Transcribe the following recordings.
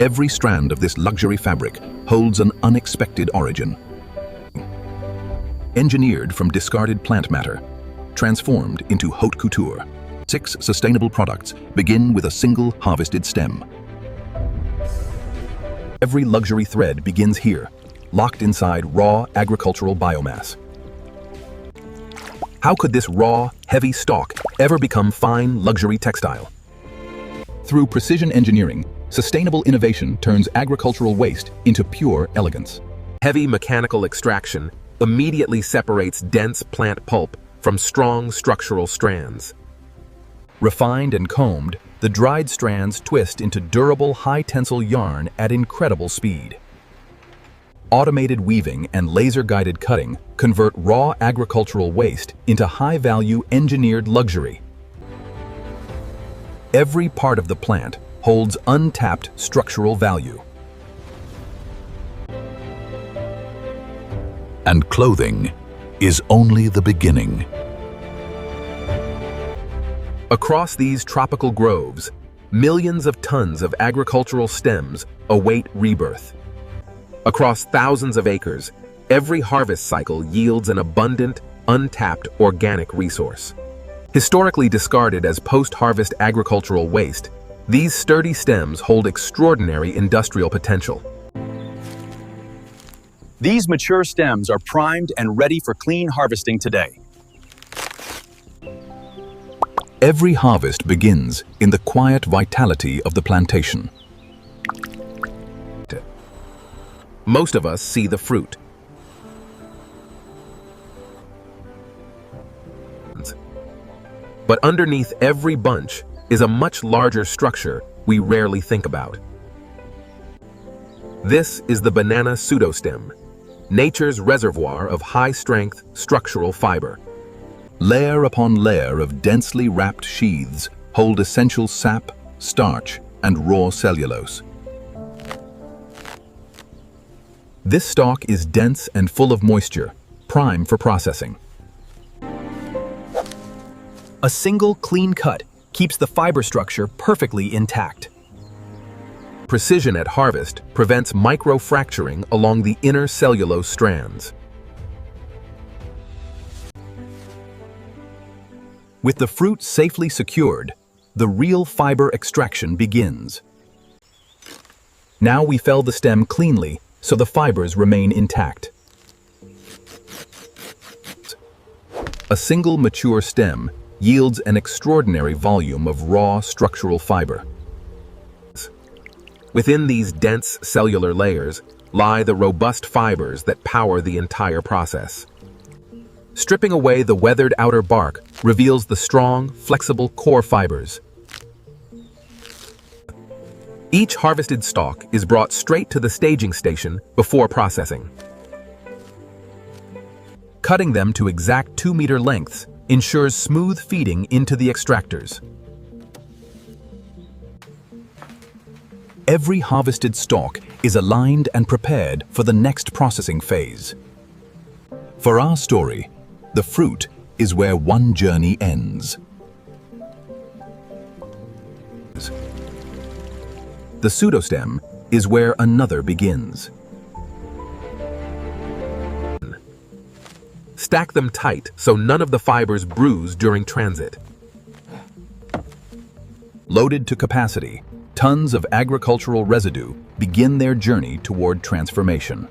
Every strand of this luxury fabric holds an unexpected origin. Engineered from discarded plant matter, transformed into haute couture. 6 sustainable products begin with a single harvested stem. Every luxury thread begins here, locked inside raw agricultural biomass. How could this raw, heavy stalk ever become fine luxury textile? Through precision engineering, sustainable innovation turns agricultural waste into pure elegance. Heavy mechanical extraction immediately separates dense plant pulp from strong structural strands. Refined and combed, the dried strands twist into durable, high-tensile yarn at incredible speed. Automated weaving and laser-guided cutting convert raw agricultural waste into high-value engineered luxury. Every part of the plant holds untapped structural value. And clothing is only the beginning. Across these tropical groves, millions of tons of agricultural stems await rebirth. Across thousands of acres, every harvest cycle yields an abundant, untapped organic resource. Historically discarded as post-harvest agricultural waste, these sturdy stems hold extraordinary industrial potential. These mature stems are primed and ready for clean harvesting today. Every harvest begins in the quiet vitality of the plantation. Most of us see the fruit. But underneath every bunch is a much larger structure we rarely think about. This is the banana pseudostem, nature's reservoir of high-strength structural fiber. Layer upon layer of densely wrapped sheaths hold essential sap, starch, and raw cellulose. This stalk is dense and full of moisture, prime for processing. A single clean cut keeps the fiber structure perfectly intact. Precision at harvest prevents microfracturing along the inner cellulose strands. With the fruit safely secured, the real fiber extraction begins. Now we fell the stem cleanly so the fibers remain intact. A single mature stem yields an extraordinary volume of raw structural fiber. Within these dense cellular layers lie the robust fibers that power the entire process. Stripping away the weathered outer bark reveals the strong, flexible core fibers. Each harvested stalk is brought straight to the staging station before processing. Cutting them to exact 2-meter lengths ensures smooth feeding into the extractors. Every harvested stalk is aligned and prepared for the next processing phase. For our story, the fruit is where one journey ends. The pseudostem is where another begins. Stack them tight so none of the fibers bruise during transit. Loaded to capacity, tons of agricultural residue begin their journey toward transformation.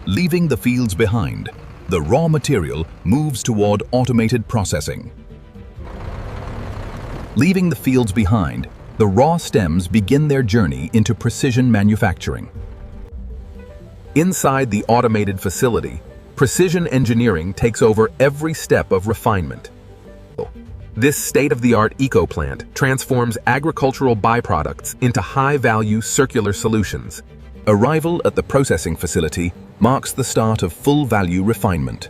Leaving the fields behind, the raw material moves toward automated processing. Leaving the fields behind, the raw stems begin their journey into precision manufacturing. Inside the automated facility, precision engineering takes over every step of refinement. This state-of-the-art eco-plant transforms agricultural byproducts into high-value circular solutions. Arrival at the processing facility marks the start of full-value refinement.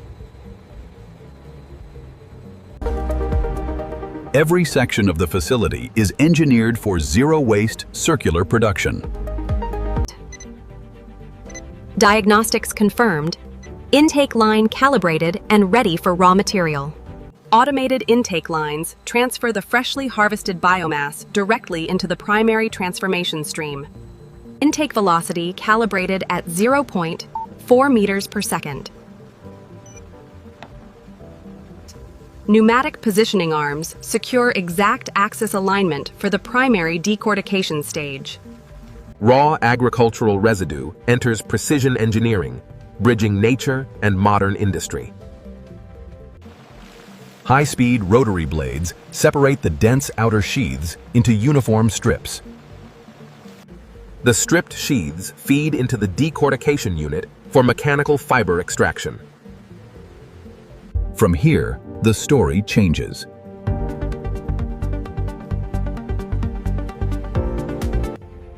Every section of the facility is engineered for zero-waste circular production. Diagnostics confirmed. Intake line calibrated and ready for raw material. Automated intake lines transfer the freshly harvested biomass directly into the primary transformation stream. Intake velocity calibrated at 0.4 meters per second. Pneumatic positioning arms secure exact axis alignment for the primary decortication stage. Raw agricultural residue enters precision engineering, bridging nature and modern industry. High-speed rotary blades separate the dense outer sheaths into uniform strips. The stripped sheaths feed into the decortication unit for mechanical fiber extraction. From here, the story changes.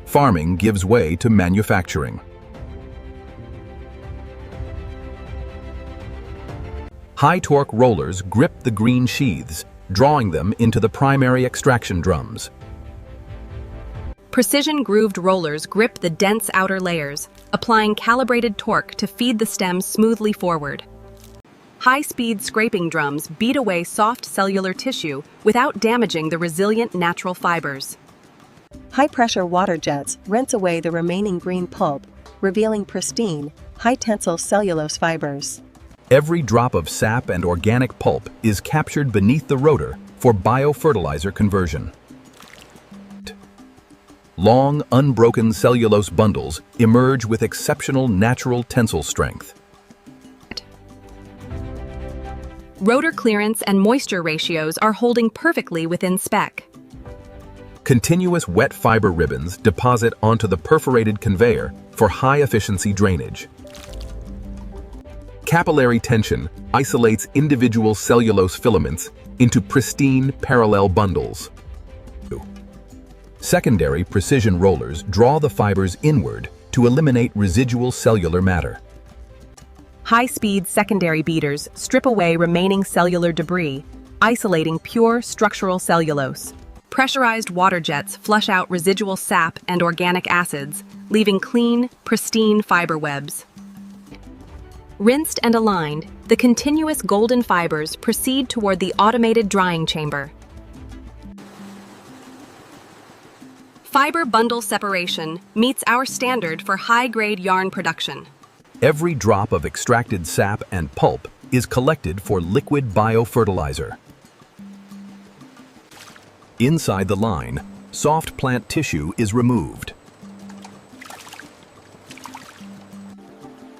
Farming gives way to manufacturing. High-torque rollers grip the green sheaths, drawing them into the primary extraction drums. Precision grooved rollers grip the dense outer layers, applying calibrated torque to feed the stems smoothly forward. High-speed scraping drums beat away soft cellular tissue without damaging the resilient natural fibers. High-pressure water jets rinse away the remaining green pulp, revealing pristine, high-tensile cellulose fibers. Every drop of sap and organic pulp is captured beneath the rotor for biofertilizer conversion. Long, unbroken cellulose bundles emerge with exceptional natural tensile strength. Rotor clearance and moisture ratios are holding perfectly within spec. Continuous wet fiber ribbons deposit onto the perforated conveyor for high-efficiency drainage. Capillary tension isolates individual cellulose filaments into pristine parallel bundles. Secondary precision rollers draw the fibers inward to eliminate residual cellular matter. High-speed secondary beaters strip away remaining cellular debris, isolating pure structural cellulose. Pressurized water jets flush out residual sap and organic acids, leaving clean, pristine fiber webs. Rinsed and aligned, the continuous golden fibers proceed toward the automated drying chamber. Fiber bundle separation meets our standard for high-grade yarn production. Every drop of extracted sap and pulp is collected for liquid biofertilizer. Inside the line, soft plant tissue is removed.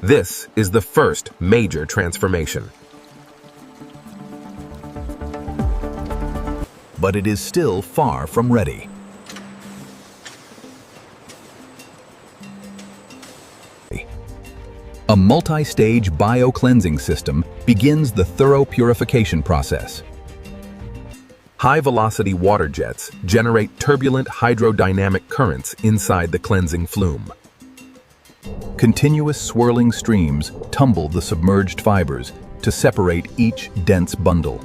This is the first major transformation. But it is still far from ready. A multi-stage bio-cleansing system begins the thorough purification process. High-velocity water jets generate turbulent hydrodynamic currents inside the cleansing flume. Continuous swirling streams tumble the submerged fibers to separate each dense bundle.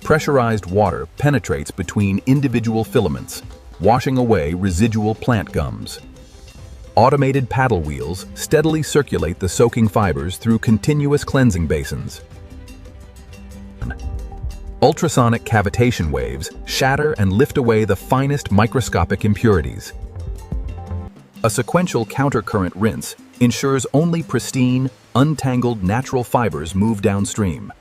Pressurized water penetrates between individual filaments, washing away residual plant gums. Automated paddle wheels steadily circulate the soaking fibers through continuous cleansing basins. Ultrasonic cavitation waves shatter and lift away the finest microscopic impurities. A sequential countercurrent rinse ensures only pristine, untangled natural fibers move downstream.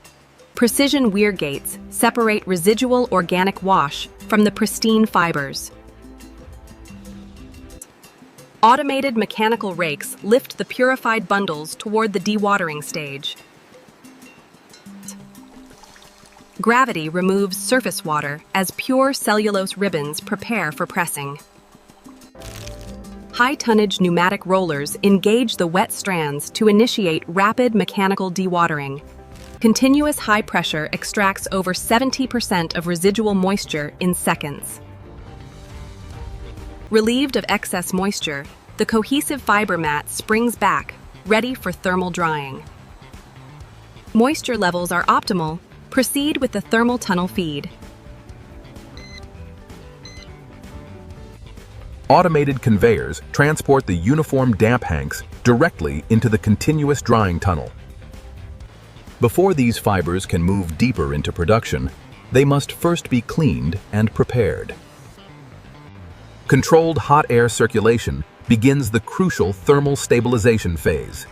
Precision weir gates separate residual organic wash from the pristine fibers. Automated mechanical rakes lift the purified bundles toward the dewatering stage. Gravity removes surface water as pure cellulose ribbons prepare for pressing. High-tonnage pneumatic rollers engage the wet strands to initiate rapid mechanical dewatering. Continuous high pressure extracts over 70% of residual moisture in seconds. Relieved of excess moisture, the cohesive fiber mat springs back, ready for thermal drying. Moisture levels are optimal. Proceed with the thermal tunnel feed. Automated conveyors transport the uniform damp hanks directly into the continuous drying tunnel. Before these fibers can move deeper into production, they must first be cleaned and prepared. Controlled hot air circulation begins the crucial thermal stabilization phase.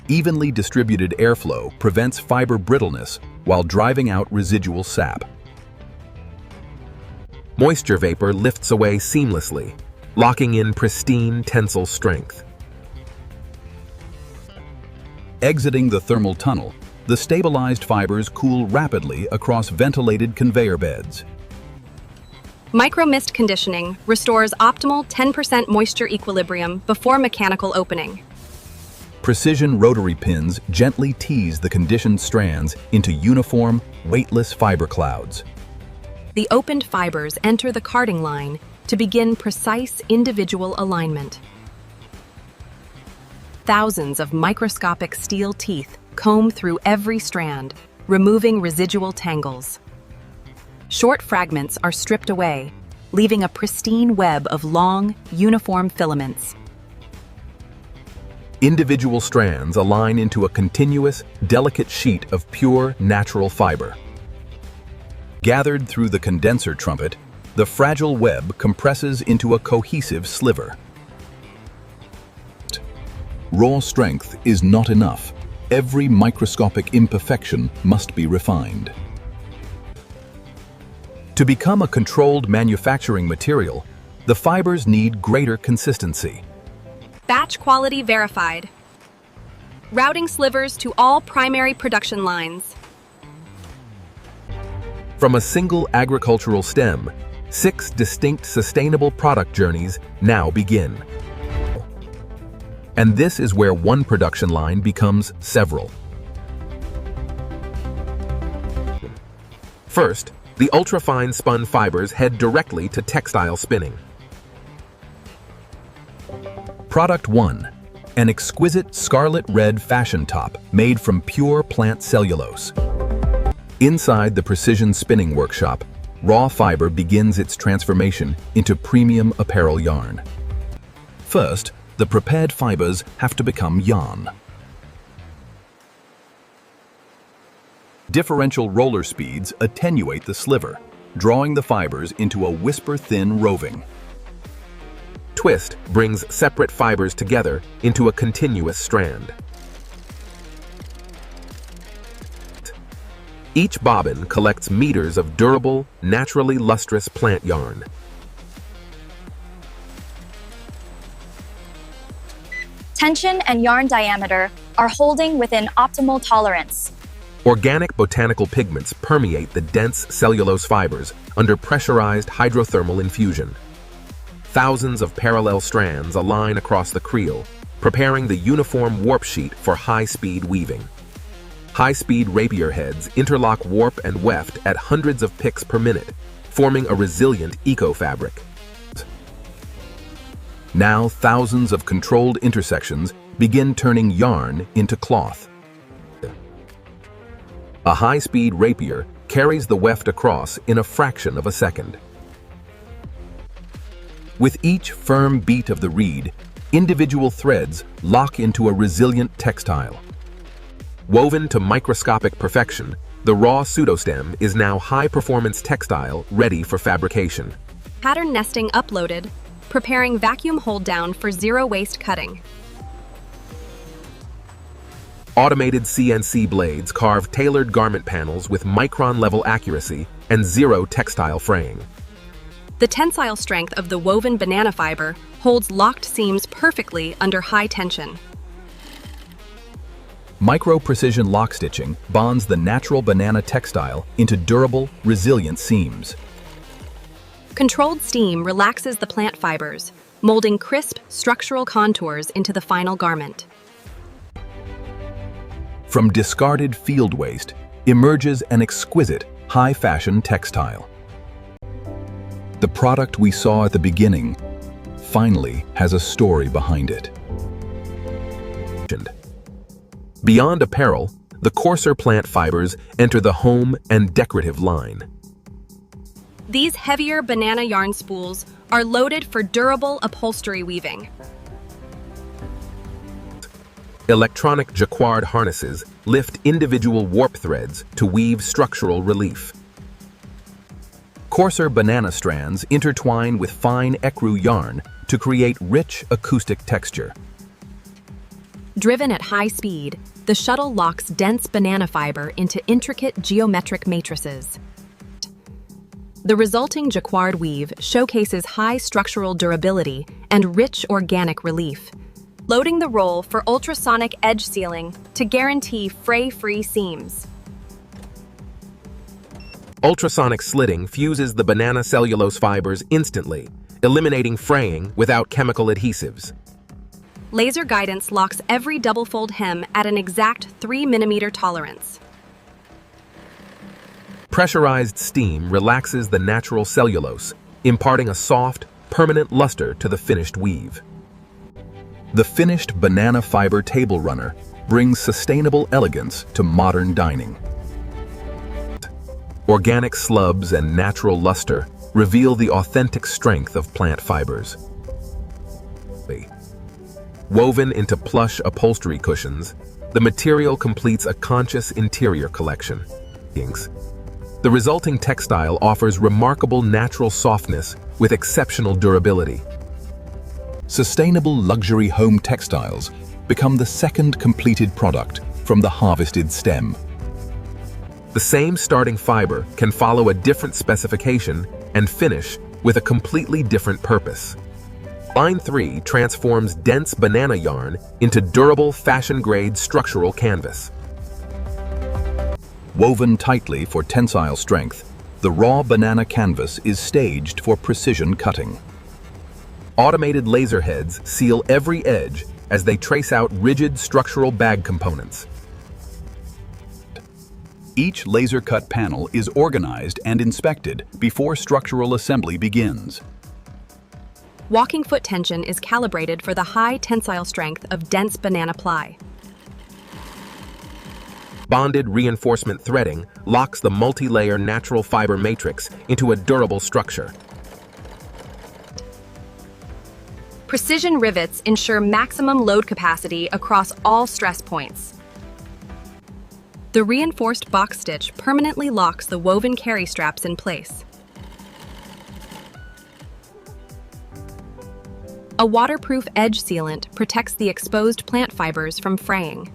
Evenly distributed airflow prevents fiber brittleness while driving out residual sap. Moisture vapor lifts away seamlessly, locking in pristine tensile strength. Exiting the thermal tunnel, the stabilized fibers cool rapidly across ventilated conveyor beds. Micro-mist conditioning restores optimal 10% moisture equilibrium before mechanical opening. Precision rotary pins gently tease the conditioned strands into uniform, weightless fiber clouds. The opened fibers enter the carding line to begin precise individual alignment. Thousands of microscopic steel teeth comb through every strand, removing residual tangles. Short fragments are stripped away, leaving a pristine web of long, uniform filaments. Individual strands align into a continuous, delicate sheet of pure, natural fiber. Gathered through the condenser trumpet, the fragile web compresses into a cohesive sliver. Raw strength is not enough. Every microscopic imperfection must be refined. To become a controlled manufacturing material, the fibers need greater consistency. Batch quality verified. Routing slivers to all primary production lines. From a single agricultural stem, 6 distinct sustainable product journeys now begin. And this is where one production line becomes several. First, the ultrafine spun fibers head directly to textile spinning. Product 1. An exquisite scarlet red fashion top made from pure plant cellulose. Inside the precision spinning workshop, raw fiber begins its transformation into premium apparel yarn. First, the prepared fibers have to become yarn. Differential roller speeds attenuate the sliver, drawing the fibers into a whisper-thin roving. Twist brings separate fibers together into a continuous strand. Each bobbin collects meters of durable, naturally lustrous plant yarn. Tension and yarn diameter are holding within optimal tolerance. Organic botanical pigments permeate the dense cellulose fibers under pressurized hydrothermal infusion. Thousands of parallel strands align across the creel, preparing the uniform warp sheet for high-speed weaving. High-speed rapier heads interlock warp and weft at hundreds of picks per minute, forming a resilient eco-fabric. Now thousands of controlled intersections begin turning yarn into cloth. A high-speed rapier carries the weft across in a fraction of a second. With each firm beat of the reed, individual threads lock into a resilient textile. Woven to microscopic perfection, the raw pseudostem is now high-performance textile ready for fabrication. Pattern nesting uploaded, preparing vacuum hold down for zero-waste cutting. Automated CNC blades carve tailored garment panels with micron-level accuracy and zero textile fraying. The tensile strength of the woven banana fiber holds locked seams perfectly under high tension. Micro-precision lock stitching bonds the natural banana textile into durable, resilient seams. Controlled steam relaxes the plant fibers, molding crisp, structural contours into the final garment. From discarded field waste emerges an exquisite, high-fashion textile. The product we saw at the beginning finally has a story behind it. Beyond apparel, the coarser plant fibers enter the home and decorative line. These heavier banana yarn spools are loaded for durable upholstery weaving. Electronic jacquard harnesses lift individual warp threads to weave structural relief. Coarser banana strands intertwine with fine ecru yarn to create rich acoustic texture. Driven at high speed, the shuttle locks dense banana fiber into intricate geometric matrices. The resulting jacquard weave showcases high structural durability and rich organic relief, loading the roll for ultrasonic edge sealing to guarantee fray-free seams. Ultrasonic slitting fuses the banana cellulose fibers instantly, eliminating fraying without chemical adhesives. Laser guidance locks every double-fold hem at an exact 3 mm tolerance. Pressurized steam relaxes the natural cellulose, imparting a soft, permanent luster to the finished weave. The finished banana fiber table runner brings sustainable elegance to modern dining. Organic slubs and natural luster reveal the authentic strength of plant fibers. Woven into plush upholstery cushions, the material completes a conscious interior collection. The resulting textile offers remarkable natural softness with exceptional durability. Sustainable luxury home textiles become the second completed product from the harvested stem. The same starting fiber can follow a different specification and finish with a completely different purpose. Line 3 transforms dense banana yarn into durable fashion-grade structural canvas. Woven tightly for tensile strength, the raw banana canvas is staged for precision cutting. Automated laser heads seal every edge as they trace out rigid structural bag components. Each laser-cut panel is organized and inspected before structural assembly begins. Walking foot tension is calibrated for the high tensile strength of dense banana ply. Bonded reinforcement threading locks the multi-layer natural fiber matrix into a durable structure. Precision rivets ensure maximum load capacity across all stress points. The reinforced box stitch permanently locks the woven carry straps in place. A waterproof edge sealant protects the exposed plant fibers from fraying.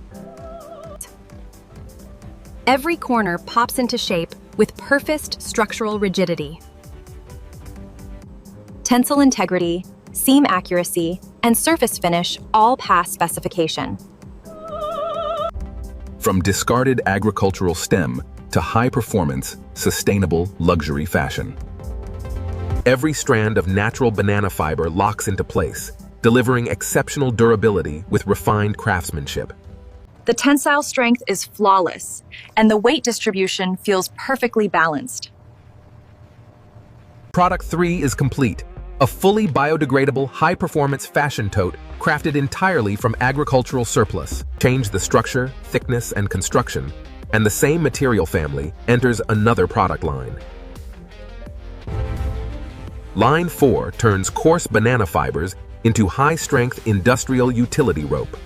Every corner pops into shape with perfect structural rigidity. Tensile integrity, seam accuracy, and surface finish all pass specification. From discarded agricultural stem to high-performance, sustainable luxury fashion. Every strand of natural banana fiber locks into place, delivering exceptional durability with refined craftsmanship. The tensile strength is flawless, and the weight distribution feels perfectly balanced. Product 3 is complete, a fully biodegradable, high-performance fashion tote crafted entirely from agricultural surplus. Change the structure, thickness, and construction, and the same material family enters another product line. Line 4 turns coarse banana fibers into high-strength industrial utility rope.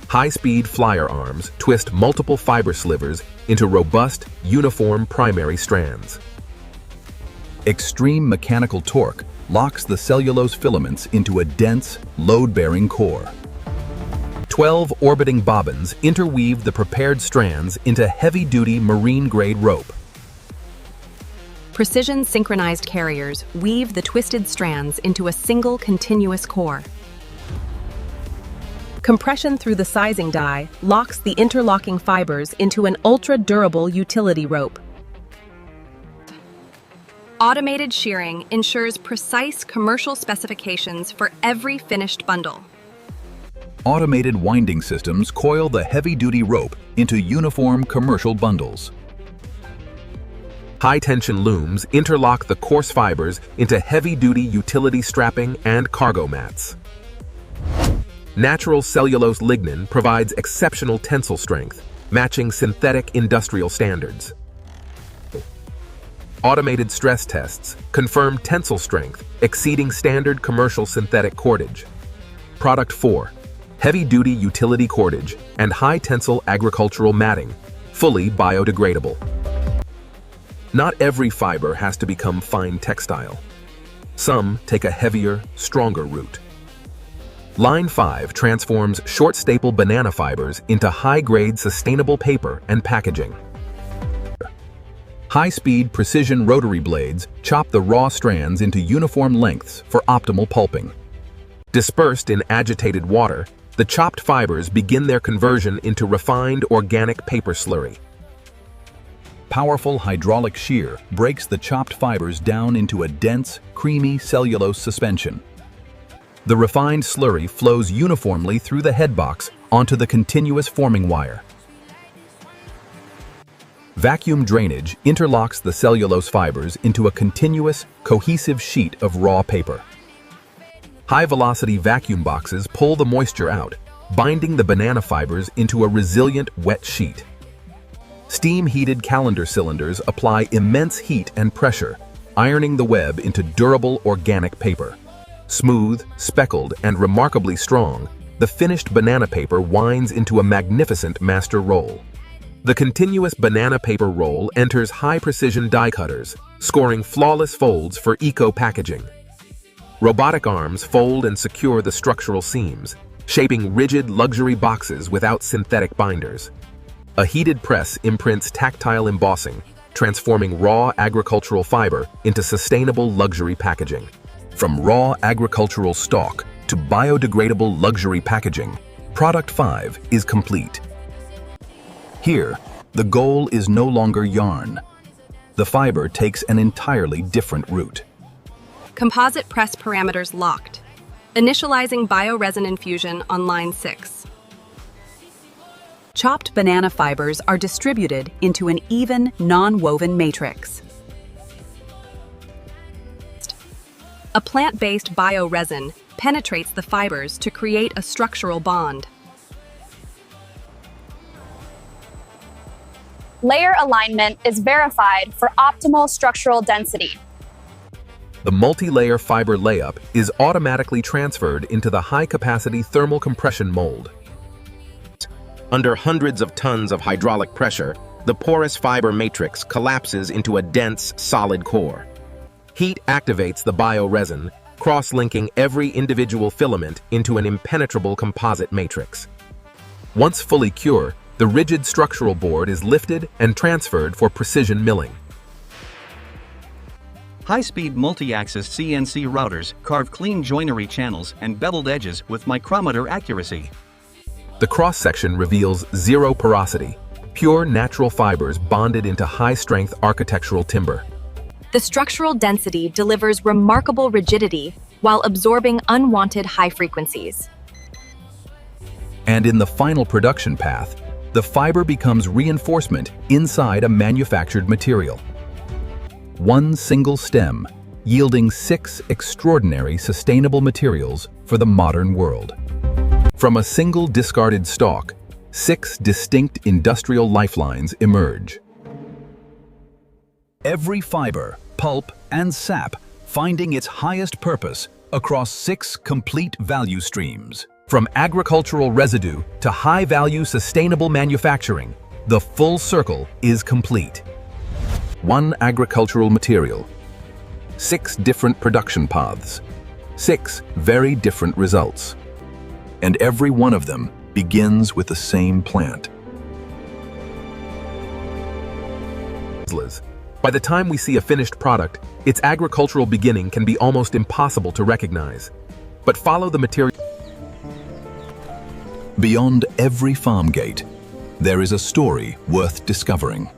High-speed flyer arms twist multiple fiber slivers into robust, uniform primary strands. Extreme mechanical torque locks the cellulose filaments into a dense, load-bearing core. 12 orbiting bobbins interweave the prepared strands into heavy-duty marine-grade rope. Precision synchronized carriers weave the twisted strands into a single continuous core. Compression through the sizing die locks the interlocking fibers into an ultra-durable utility rope. Automated shearing ensures precise commercial specifications for every finished bundle. Automated winding systems coil the heavy-duty rope into uniform commercial bundles. High-tension looms interlock the coarse fibers into heavy-duty utility strapping and cargo mats. Natural cellulose lignin provides exceptional tensile strength, matching synthetic industrial standards. Automated stress tests confirm tensile strength exceeding standard commercial synthetic cordage. Product 4. heavy-duty utility cordage, and high-tensile agricultural matting, fully biodegradable. Not every fiber has to become fine textile. Some take a heavier, stronger route. Line 5 transforms short staple banana fibers into high-grade sustainable paper and packaging. High-speed precision rotary blades chop the raw strands into uniform lengths for optimal pulping. Dispersed in agitated water, the chopped fibers begin their conversion into refined organic paper slurry. Powerful hydraulic shear breaks the chopped fibers down into a dense, creamy cellulose suspension. The refined slurry flows uniformly through the headbox onto the continuous forming wire. Vacuum drainage interlocks the cellulose fibers into a continuous, cohesive sheet of raw paper. High-velocity vacuum boxes pull the moisture out, binding the banana fibers into a resilient, wet sheet. Steam-heated calendar cylinders apply immense heat and pressure, ironing the web into durable organic paper. Smooth, speckled, and remarkably strong, the finished banana paper winds into a magnificent master roll. The continuous banana paper roll enters high-precision die cutters, scoring flawless folds for eco-packaging. Robotic arms fold and secure the structural seams, shaping rigid luxury boxes without synthetic binders. A heated press imprints tactile embossing, transforming raw agricultural fiber into sustainable luxury packaging. From raw agricultural stock to biodegradable luxury packaging, Product 5 is complete. Here, the goal is no longer yarn. The fiber takes an entirely different route. Composite press parameters locked. Initializing bioresin infusion on line 6. Chopped banana fibers are distributed into an even, non-woven matrix. A plant-based bioresin penetrates the fibers to create a structural bond. Layer alignment is verified for optimal structural density. The multi-layer fiber layup is automatically transferred into the high-capacity thermal compression mold. Under hundreds of tons of hydraulic pressure, the porous fiber matrix collapses into a dense, solid core. Heat activates the bioresin, cross-linking every individual filament into an impenetrable composite matrix. Once fully cured, the rigid structural board is lifted and transferred for precision milling. High-speed multi-axis CNC routers carve clean joinery channels and beveled edges with micrometer accuracy. The cross-section reveals zero porosity, pure natural fibers bonded into high-strength architectural timber. The structural density delivers remarkable rigidity while absorbing unwanted high frequencies. And in the final production path, the fiber becomes reinforcement inside a manufactured material. One single stem, yielding 6 extraordinary sustainable materials for the modern world. From a single discarded stalk, 6 distinct industrial lifelines emerge. Every fiber, pulp, and sap finding its highest purpose across 6 complete value streams. From agricultural residue to high-value sustainable manufacturing, the full circle is complete. One agricultural material, 6 different production paths, 6 very different results. And every one of them begins with the same plant. By the time we see a finished product, its agricultural beginning can be almost impossible to recognize. But follow the material. Beyond every farm gate, there is a story worth discovering.